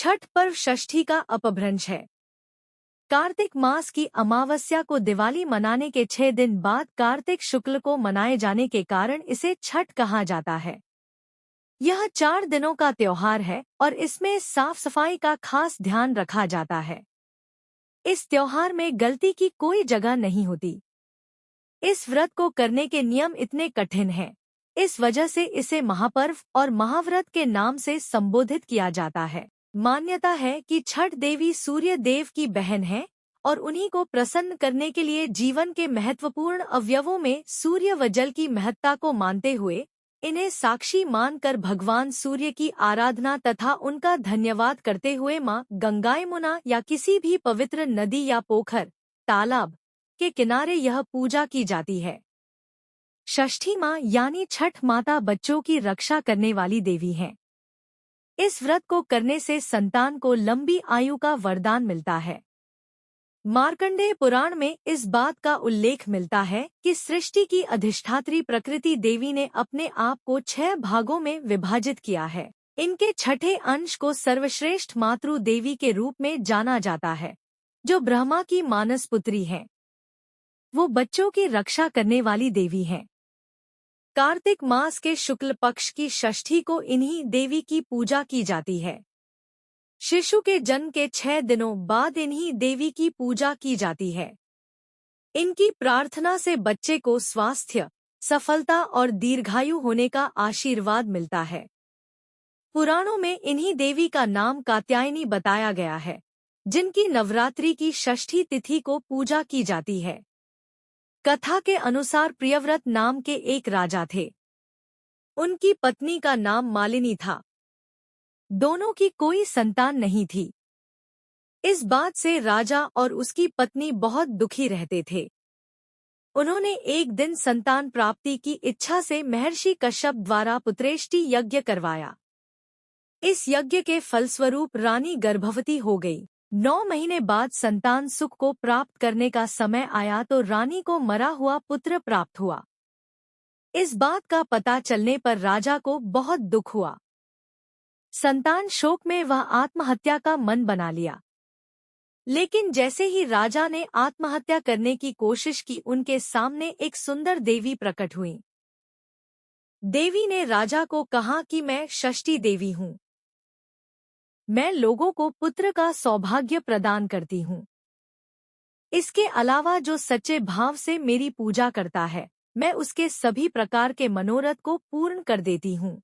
छठ पर्व षष्ठी का अपभ्रंश है। कार्तिक मास की अमावस्या को दिवाली मनाने के 6 दिन बाद कार्तिक शुक्ल को मनाए जाने के कारण इसे छठ कहा जाता है। यह 4 दिनों का त्योहार है और इसमें साफ सफाई का खास ध्यान रखा जाता है। इस त्योहार में गलती की कोई जगह नहीं होती। इस व्रत को करने के नियम इतने कठिन हैं, इस वजह से इसे महापर्व और महाव्रत के नाम से संबोधित किया जाता है। मान्यता है कि छठ देवी सूर्य देव की बहन है और उन्हीं को प्रसन्न करने के लिए जीवन के महत्वपूर्ण अवयवों में सूर्य व जल की महत्ता को मानते हुए इन्हें साक्षी मानकर भगवान सूर्य की आराधना तथा उनका धन्यवाद करते हुए मां गंगा यमुना या किसी भी पवित्र नदी या पोखर तालाब के किनारे यह पूजा की जाती है। षष्ठी मां यानी छठ माता बच्चों की रक्षा करने वाली देवी हैं। इस व्रत को करने से संतान को लंबी आयु का वरदान मिलता है। मार्कंडेय पुराण में इस बात का उल्लेख मिलता है कि सृष्टि की अधिष्ठात्री प्रकृति देवी ने अपने आप को 6 भागों में विभाजित किया है। इनके छठे अंश को सर्वश्रेष्ठ मातृ देवी के रूप में जाना जाता है, जो ब्रह्मा की मानस पुत्री है। वो बच्चों की रक्षा करने वाली देवी हैं। कार्तिक मास के शुक्ल पक्ष की षष्ठी को इन्हीं देवी की पूजा की जाती है। शिशु के जन्म के 6 दिनों बाद इन्हीं देवी की पूजा की जाती है। इनकी प्रार्थना से बच्चे को स्वास्थ्य, सफलता और दीर्घायु होने का आशीर्वाद मिलता है। पुराणों में इन्हीं देवी का नाम कात्यायनी बताया गया है, जिनकी नवरात्रि की षष्ठी तिथि को पूजा की जाती है। कथा के अनुसार प्रियव्रत नाम के एक राजा थे। उनकी पत्नी का नाम मालिनी था। दोनों की कोई संतान नहीं थी। इस बात से राजा और उसकी पत्नी बहुत दुखी रहते थे। उन्होंने एक दिन संतान प्राप्ति की इच्छा से महर्षि कश्यप द्वारा पुत्रेष्टि यज्ञ करवाया। इस यज्ञ के फलस्वरूप रानी गर्भवती हो गई। 9 महीने बाद संतान सुख को प्राप्त करने का समय आया तो रानी को मरा हुआ पुत्र प्राप्त हुआ। इस बात का पता चलने पर राजा को बहुत दुख हुआ। संतान शोक में वह आत्महत्या का मन बना लिया। लेकिन जैसे ही राजा ने आत्महत्या करने की कोशिश की, उनके सामने एक सुंदर देवी प्रकट हुई। देवी ने राजा को कहा कि मैं षष्ठी देवी हूँ। मैं लोगों को पुत्र का सौभाग्य प्रदान करती हूँ। इसके अलावा जो सच्चे भाव से मेरी पूजा करता है, मैं उसके सभी प्रकार के मनोरथ को पूर्ण कर देती हूँ।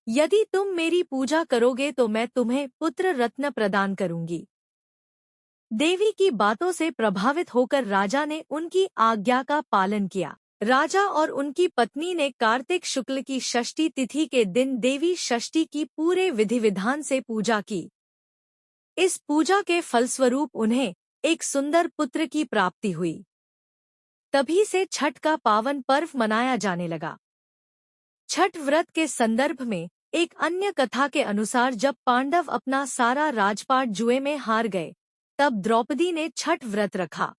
यदि तुम मेरी पूजा करोगे तो मैं तुम्हें पुत्र रत्न प्रदान करूंगी। देवी की बातों से प्रभावित होकर राजा ने उनकी आज्ञा का पालन किया। राजा और उनकी पत्नी ने कार्तिक शुक्ल की षष्ठी तिथि के दिन देवी षष्ठी की पूरे विधि विधान से पूजा की। इस पूजा के फलस्वरूप उन्हें एक सुंदर पुत्र की प्राप्ति हुई। तभी से छठ का पावन पर्व मनाया जाने लगा। छठ व्रत के संदर्भ में एक अन्य कथा के अनुसार जब पांडव अपना सारा राजपाट जुए में हार गए, तब द्रौपदी ने छठ व्रत रखा।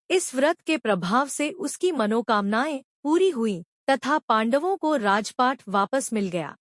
इस व्रत के प्रभाव से उसकी मनोकामनाएं पूरी हुई तथा पांडवों को राजपाट वापस मिल गया।